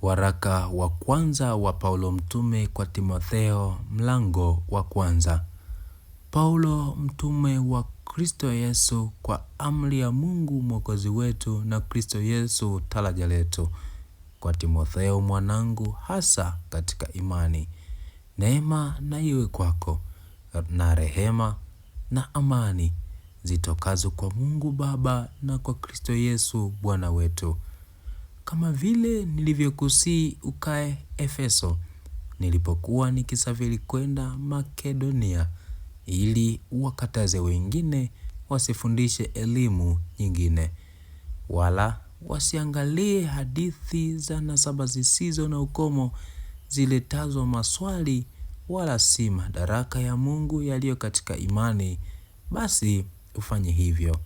Waraka wa kwanza wa Paulo mtume kwa Timotheo, mlango wa kwanza. Paulo mtume wa Kristo Yesu kwa amri ya Mungu Mwokozi wetu na Kristo Yesu taraja letu. Kwa Timotheo mwanangu, hasa katika imani. Neema na iwe kwako na rehema na amani zitokazo kwa Mungu Baba na kwa Kristo Yesu Bwana wetu. Kama vile nilivyokusii ukae Efeso, nilipokuwa nikisafiri kwenda Makedonia, ili wakataze wengine wasifundishe elimu nyingine, wala wasiangalie hadithi za nasaba zisizo na ukomo ziletazo maswali, wala si madaraka ya Mungu yaliyo katika imani. Basi ufanye hivyo.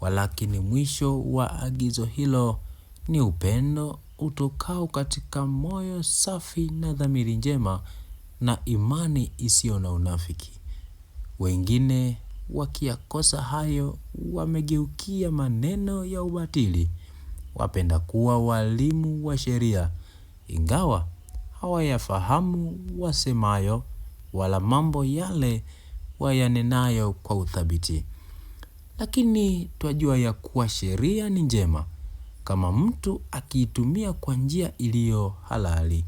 Walakini mwisho wa agizo hilo ni upendo utokao katika moyo safi na dhamiri njema na imani isiyo na unafiki. Wengine wakiyakosa hayo wamegeukia maneno ya ubatili, wapenda kuwa walimu wa sheria, ingawa hawayafahamu wasemayo, wala mambo yale wayanenayo kwa uthabiti. Lakini twajua ya kuwa sheria ni njema kama mtu akiitumia kwa njia iliyo halali,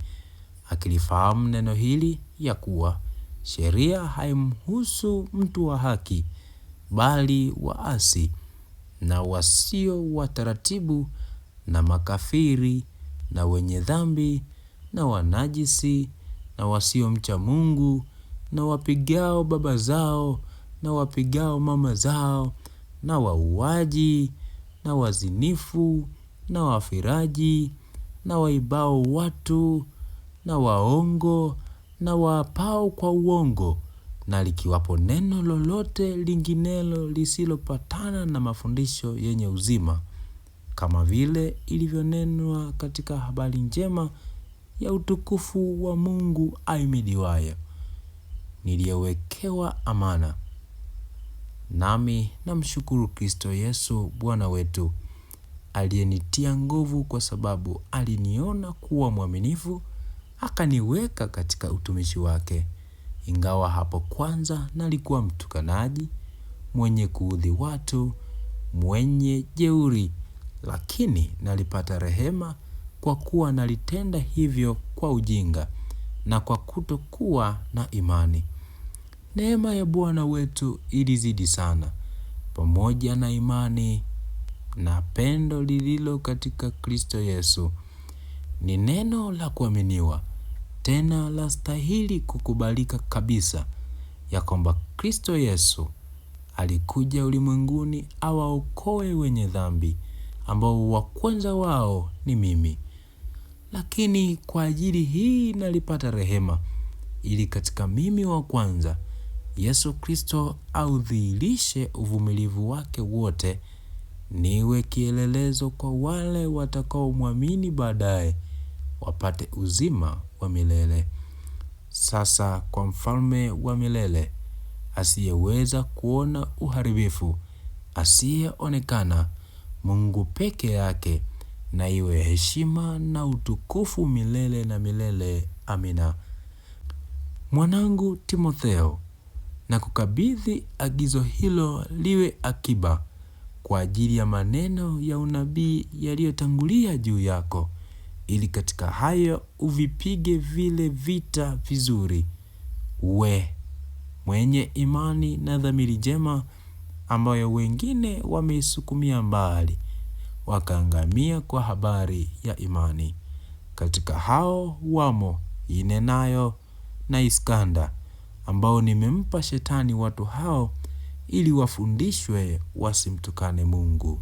akilifahamu neno hili ya kuwa sheria haimhusu mtu wa haki, bali waasi na wasio wataratibu na makafiri na wenye dhambi na wanajisi na wasio mcha Mungu na wapigao baba zao na wapigao mama zao na wauaji na wazinifu na wafiraji na waibao watu na waongo na waapao kwa uongo, na likiwapo neno lolote linginelo lisilopatana na mafundisho yenye uzima, kama vile ilivyonenwa katika habari njema ya utukufu wa Mungu ahimidiwaye, niliyewekewa amana. Nami namshukuru Kristo Yesu Bwana wetu, aliyenitia nguvu, kwa sababu aliniona kuwa mwaminifu, akaniweka katika utumishi wake. Ingawa hapo kwanza nalikuwa mtukanaji, mwenye kuudhi watu, mwenye jeuri, lakini nalipata rehema, kwa kuwa nalitenda hivyo kwa ujinga na kwa kutokuwa na imani. Neema ya Bwana wetu ilizidi sana, pamoja na imani na pendo lililo katika Kristo Yesu. Ni neno la kuaminiwa, tena la stahili kukubalika kabisa, ya kwamba Kristo Yesu alikuja ulimwenguni awaokoe wenye dhambi, ambao wa kwanza wao ni mimi. Lakini kwa ajili hii nalipata rehema, ili katika mimi wa kwanza Yesu Kristo audhihirishe uvumilivu wake wote, niwe kielelezo kwa wale watakaomwamini baadaye, wapate uzima wa milele. Sasa kwa mfalme wa milele, asiyeweza kuona uharibifu, asiyeonekana, Mungu peke yake, na iwe heshima na utukufu milele na milele. Amina. Mwanangu Timotheo, na kukabidhi agizo hilo liwe akiba kwa ajili ya maneno ya unabii yaliyotangulia juu yako, ili katika hayo uvipige vile vita vizuri, uwe mwenye imani na dhamiri njema, ambayo wengine wameisukumia mbali, wakaangamia kwa habari ya imani. Katika hao wamo Himenayo na Iskanda, ambao nimempa Shetani watu hao, ili wafundishwe wasimtukane Mungu.